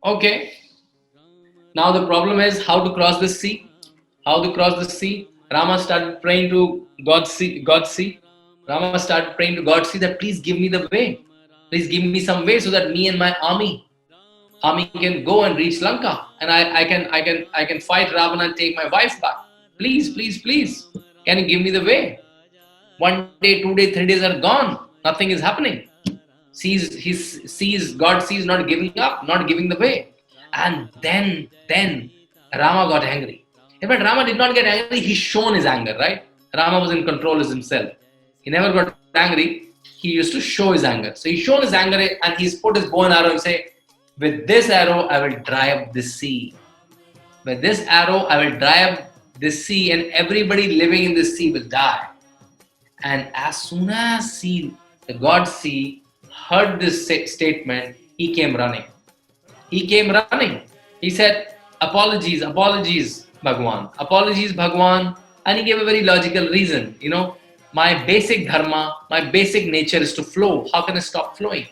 Okay. Now the problem is how to cross the sea. How to cross the sea. Rama started praying to God sea. God sea. Rama started praying to God sea that please give me the way. Please give me some way so that me and my army can go and reach Lanka, and I can fight Ravana and take my wife back. Please, please, please. Can you give me the way? 1 day, 2 days, 3 days are gone. Nothing is happening. God sees not giving up, not giving the way. And then Rama got angry. In fact, Rama did not get angry, he shown his anger, right? Rama was in control as himself. He never got angry, he used to show his anger. So he's shown his anger and he's put his bow and arrow and say, with this arrow I will dry up the sea. With this arrow I will dry up the sea, and everybody living in the sea will die. And as soon as the god sea heard this statement, he came running. He came running. He said, apologies, apologies, Bhagwan. Apologies, Bhagwan. And he gave a very logical reason. My basic dharma, my basic nature is to flow. How can I stop flowing?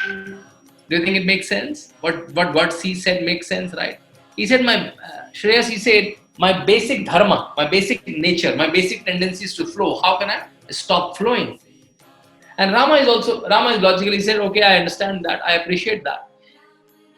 Do you think it makes sense? What God sea said makes sense, right? He said, Shreyas, he said, my basic dharma, my basic nature, my basic tendency is to flow. How can I stop flowing? And Rama is logically said, okay, I understand that, I appreciate that.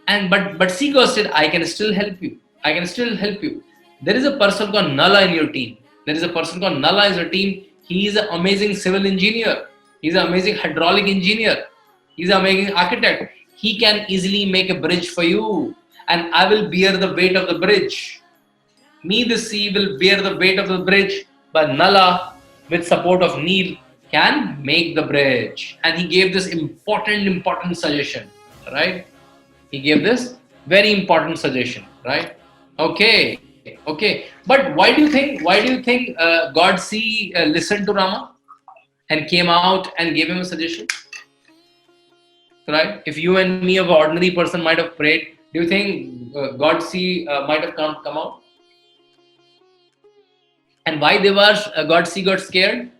And but sea god said, I can still help you. I can still help you. There is a person called Nala in your team. There is a person called Nala in your team. He is an amazing civil engineer. He's an amazing hydraulic engineer. He's an amazing architect. He can easily make a bridge for you. And I will bear the weight of the bridge. Me, the sea, will bear the weight of the bridge. But Nala, with support of Neel, can make the bridge. And he gave this important suggestion, right? He gave this very important suggestion, right? Okay. But why do you think God see listened to Rama and came out and gave him a suggestion? Right? If you and me, of an ordinary person, might have prayed, do you think God see might have come out? And why God see got scared?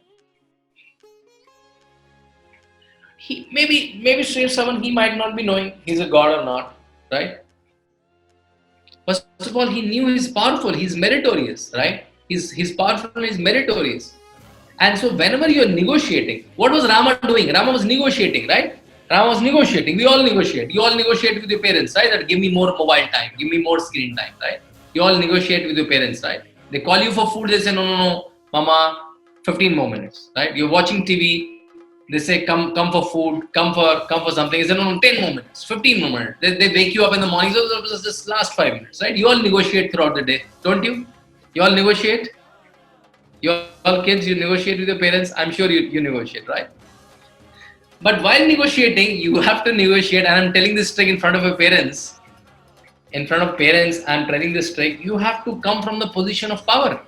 Maybe Sri Savan, he might not be knowing he's a god or not, right? First of all, he knew he's powerful, he's meritorious, right? He's powerful and he's meritorious. And so whenever you're negotiating, what was Rama doing? Rama was negotiating, right? Rama was negotiating. We all negotiate. You all negotiate with your parents, right? That give me more mobile time, give me more screen time, right? You all negotiate with your parents, right? They call you for food, they say, no, mama, 15 more minutes, right? You're watching TV, they say, come for food, come for something. They say, no, 10 more minutes, 15 more minutes. They wake you up in the morning, so it was just last 5 minutes, right? You all negotiate throughout the day, don't you? You all negotiate? You all kids, you negotiate with your parents. I'm sure you negotiate, right? But while negotiating, you have to negotiate, and I'm telling this trick in front of your parents. In front of parents, I'm telling this trick. You have to come from the position of power.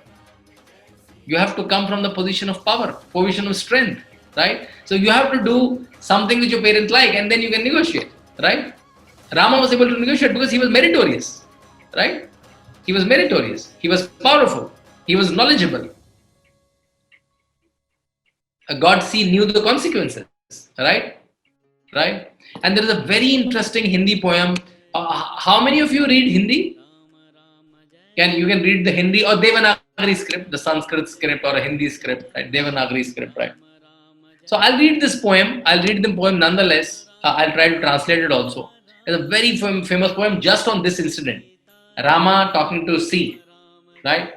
You have to come from the position of power, position of strength, right? So you have to do something which your parents like, and then you can negotiate, right? Rama was able to negotiate because he was meritorious, right? He was meritorious. He was powerful. He was knowledgeable. God see knew the consequences, right? Right? And there is a very interesting Hindi poem. How many of you read Hindi? You can read the Hindi or Devanagari script, the Sanskrit script or a Hindi script, right? Devanagari script, right? So I'll read this poem. I'll read the poem nonetheless. I'll try to translate it also. It's a very famous poem just on this incident. Rama talking to sea, right?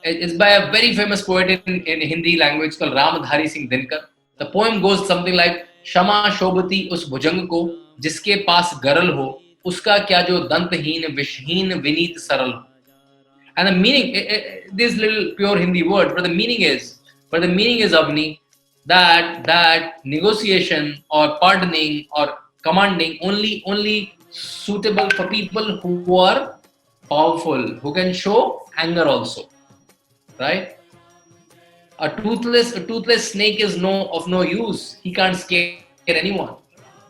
It's by a very famous poet in Hindi language called Ramadhari Singh Dinkar. The poem goes something like, Shama Shobhati us bhujang ko, jiske paas garal ho, uska kya jo danthin vishhin vineet saral ho. And the meaning, these little pure Hindi words, but the meaning is Avni, that negotiation or pardoning or commanding only suitable for people who are powerful, who can show anger also, right? A toothless snake is of no use. He can't scare anyone.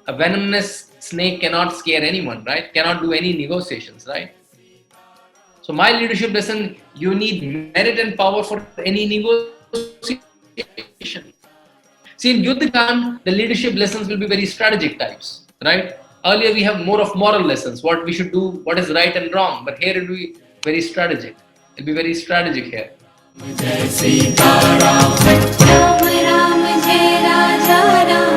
A venomous snake cannot scare anyone, right? Cannot do any negotiations, right? So my leadership lesson, you need merit and power for any negotiation. See, in Yuddha Kand, the leadership lessons will be very strategic types, right? Earlier we have more of moral lessons, what we should do, what is right and wrong. But here it will be very strategic. It'll be very strategic here.